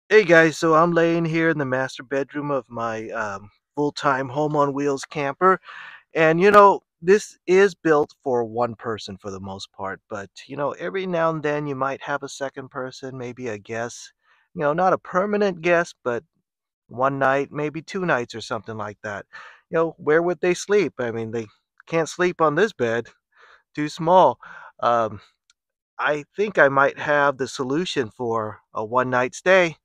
Hey guys, so I'm laying here in the master bedroom of my full-time home on wheels camper. And this is built for one person for the most part, but every now and then you might have a second person, maybe a guest. Not a permanent guest, but one night, maybe 2 nights or something like that. Where would they sleep? I mean, they can't sleep on this bed, too small. Um, I think I might have the solution for a one-night stay.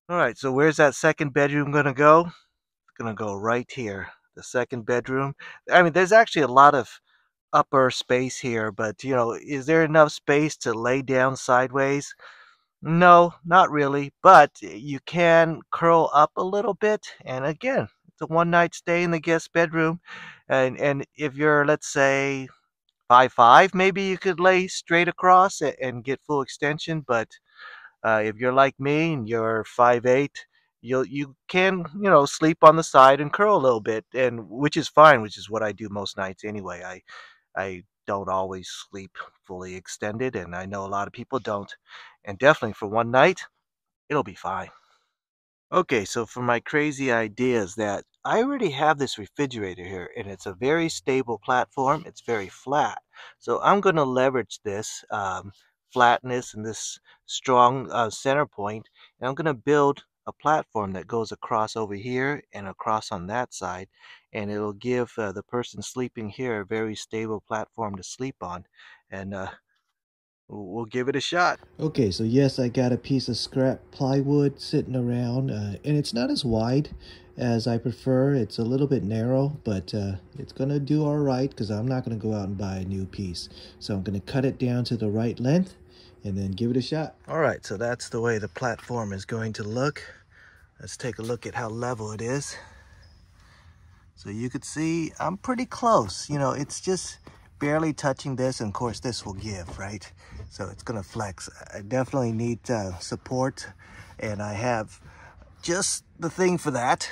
All right, so where's that second bedroom gonna go? It's gonna go right here. The second bedroom. I mean, there's actually a lot of upper space here, but is there enough space to lay down sideways? No, not really, but you can curl up a little bit. And again, it's a one night stay in the guest bedroom. And if you're, let's say, 5'5", maybe you could lay straight across and get full extension, but if you're like me and you're 5'8", you can sleep on the side and curl a little bit, and which is fine, which is what I do most nights anyway. I don't always sleep fully extended, and I know a lot of people don't. And definitely for one night, it'll be fine. Okay, so for my crazy ideas that I already have this refrigerator here and it's a very stable platform. It's very flat. So I'm going to leverage this flatness and this strong center point, and I'm going to build a platform that goes across over here and across on that side, and it'll give the person sleeping here a very stable platform to sleep on, and we'll give it a shot. Okay, so yes, I got a piece of scrap plywood sitting around, and it's not as wide as I prefer. It's a little bit narrow, but it's going to do all right because I'm not going to go out and buy a new piece. So I'm going to cut it down to the right length and then give it a shot. All right, so that's the way the platform is going to look. Let's take a look at how level it is. So you could see I'm pretty close. It's just barely touching this, and of course this will give, right? So it's gonna flex. I definitely need support, and I have just the thing for that.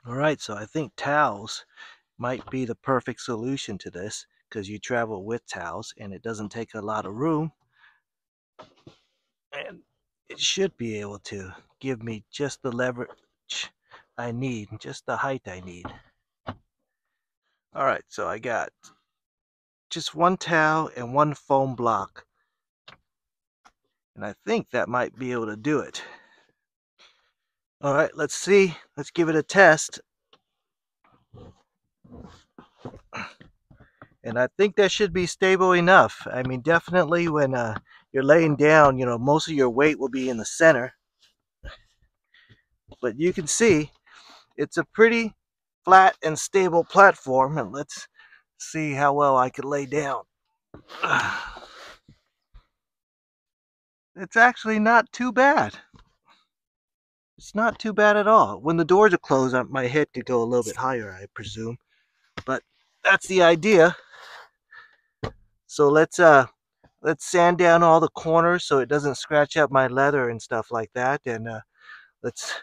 All right, so I think towels might be the perfect solution to this, because you travel with towels and it doesn't take a lot of room, and it should be able to give me just the leverage I need, just the height I need. All right, so I got just one towel and one foam block, and I think that might be able to do it. All right, let's see. Let's give it a test. And I think that should be stable enough. I mean, definitely when you're laying down, most of your weight will be in the center. But you can see it's a pretty flat and stable platform. And let's see how well I could lay down. It's actually not too bad. It's not too bad at all. When the doors are closed, my head could go a little bit higher, I presume. But that's the idea. So let's sand down all the corners so it doesn't scratch up my leather and stuff like that. And let's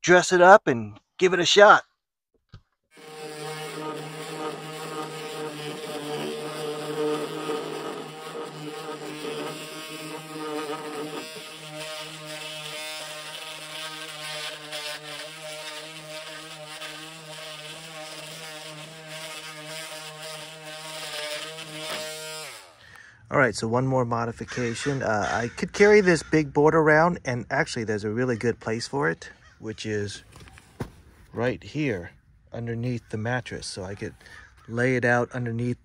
dress it up and give it a shot. All right, so one more modification. I could carry this big board around, and actually there's a really good place for it, which is right here underneath the mattress. So I could lay it out underneath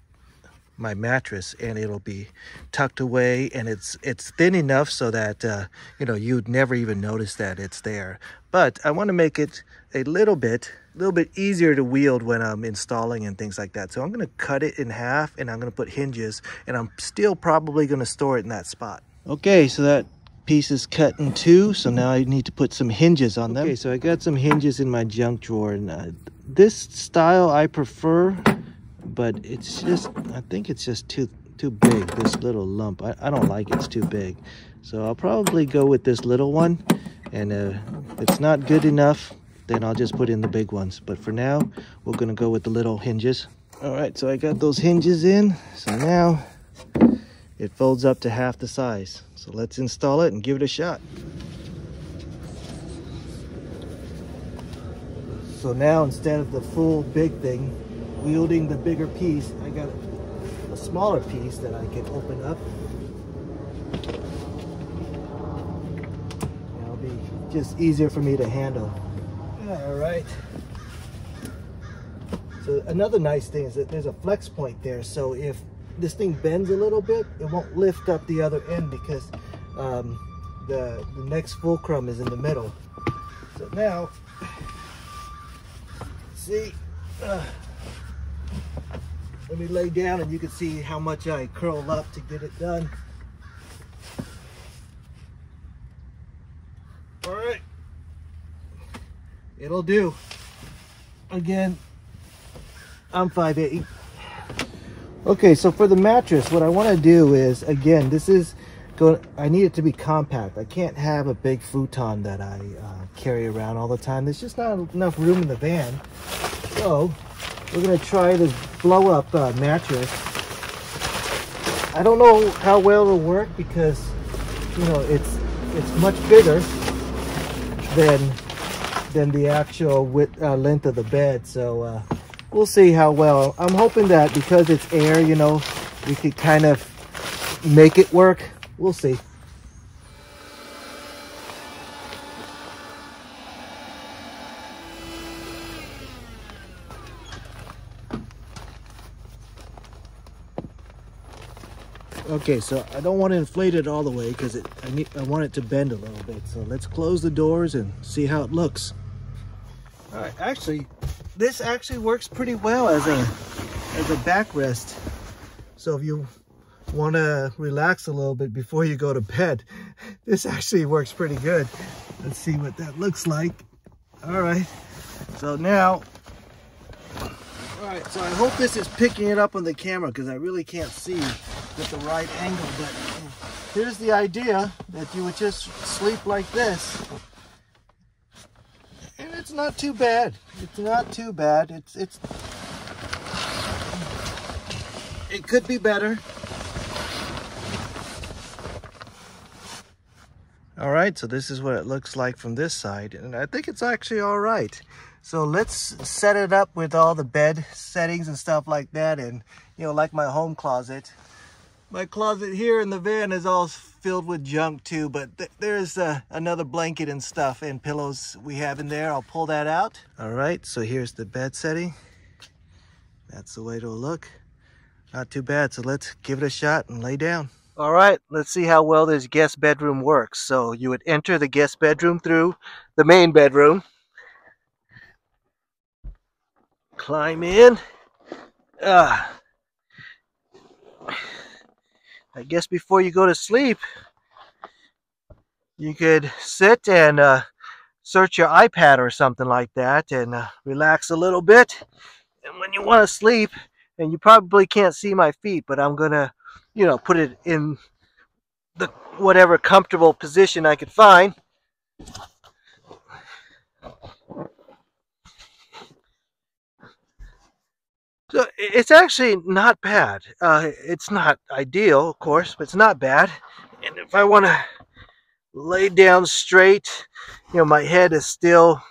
my mattress and it'll be tucked away, and it's thin enough so that you'd never even notice that it's there. But I want to make it a little bit easier to wield when I'm installing and things like that. So I'm going to cut it in half, and I'm going to put hinges, and I'm still probably going to store it in that spot. Okay, so that piece is cut in two, so now I need to put some hinges on them. Okay, so I got some hinges in my junk drawer, and this style I prefer, but it's just, I think it's just too big, this little lump. I don't like it. It's too big. So I'll probably go with this little one, and if it's not good enough, then I'll just put in the big ones. But for now, we're gonna go with the little hinges. All right, so I got those hinges in. So now it folds up to half the size. So let's install it and give it a shot. So now instead of the full big thing, wielding the bigger piece, I got a smaller piece that I can open up. It'll be just easier for me to handle. All right. So another nice thing is that there's a flex point there. So if this thing bends a little bit, it won't lift up the other end because the next fulcrum is in the middle. So now, see, let me lay down and you can see how much I curl up to get it done. All right, it'll do. Again, I'm 5'8". Okay, so for the mattress, what I want to do is, again, I need it to be compact. I can't have a big futon that I carry around all the time. There's just not enough room in the van. So we're going to try this blow up mattress. I don't know how well it'll work because, you know, it's much bigger than the actual length of the bed. So we'll see how well. I'm hoping that because it's air, you know, we could kind of make it work. We'll see. Okay, so I don't want to inflate it all the way because I want it to bend a little bit. So let's close the doors and see how it looks. All right, actually, this actually works pretty well as a backrest. So if you want to relax a little bit before you go to bed, this actually works pretty good. Let's see what that looks like. All right, so now, all right, so I hope this is picking it up on the camera because I really can't see at the right angle, but here's the idea that you would just sleep like this. And it's not too bad. It's not too bad. It could be better. All right, so this is what it looks like from this side, and I think it's actually all right. So let's set it up with all the bed settings and stuff like that, and, you know, like my home closet. My closet here in the van is all filled with junk too, but there's another blanket and stuff and pillows we have in there. I'll pull that out. All right, so here's the bed setting. That's the way it'll look. Not too bad, so let's give it a shot and lay down. All right, let's see how well this guest bedroom works. So you would enter the guest bedroom through the main bedroom. Climb in. I guess before you go to sleep, you could sit and search your iPad or something like that and relax a little bit. And when you want to sleep, and you probably can't see my feet, but I'm gonna, you know, put it in the whatever comfortable position I could find. So it's actually not bad. It's not ideal, of course, but it's not bad. And if I want to lay down straight, you know, my head is still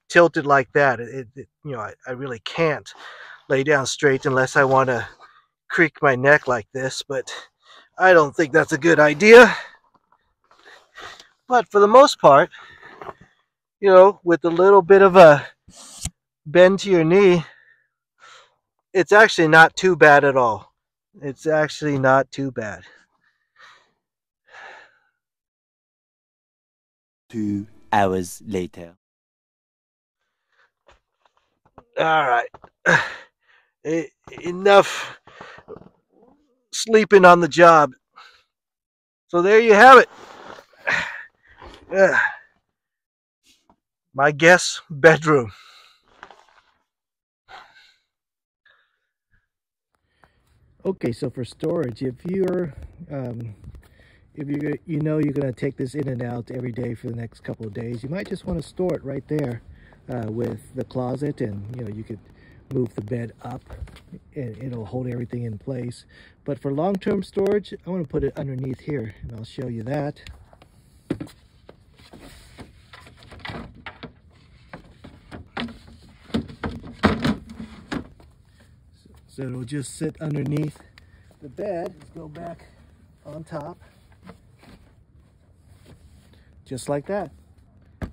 tilted like that. You know, I really can't lay down straight unless I want to creak my neck like this, but I don't think that's a good idea. But for the most part, you know, with a little bit of a bend to your knee, it's actually not too bad at all. It's actually not too bad. 2 hours later. All right. Enough sleeping on the job. So there you have it. My guest bedroom. Okay, so for storage, if you're you know you're going to take this in and out every day for the next couple of days, you might just want to store it right there with the closet, and you could move the bed up and it'll hold everything in place. But for long-term storage, I want to put it underneath here, and I'll show you that. So it'll just sit underneath the bed. Let's go back on top. Just like that.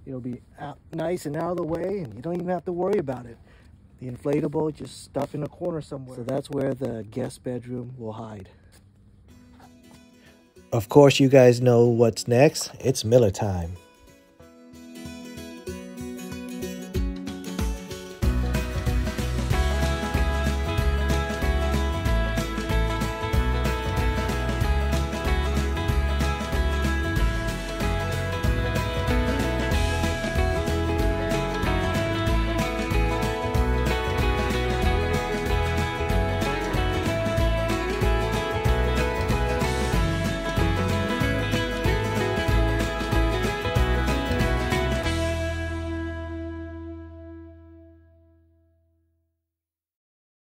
It'll be out, nice and out of the way, and you don't even have to worry about it. The inflatable, just stuff in a corner somewhere. So that's where the guest bedroom will hide. Of course, you guys know what's next. It's Miller time.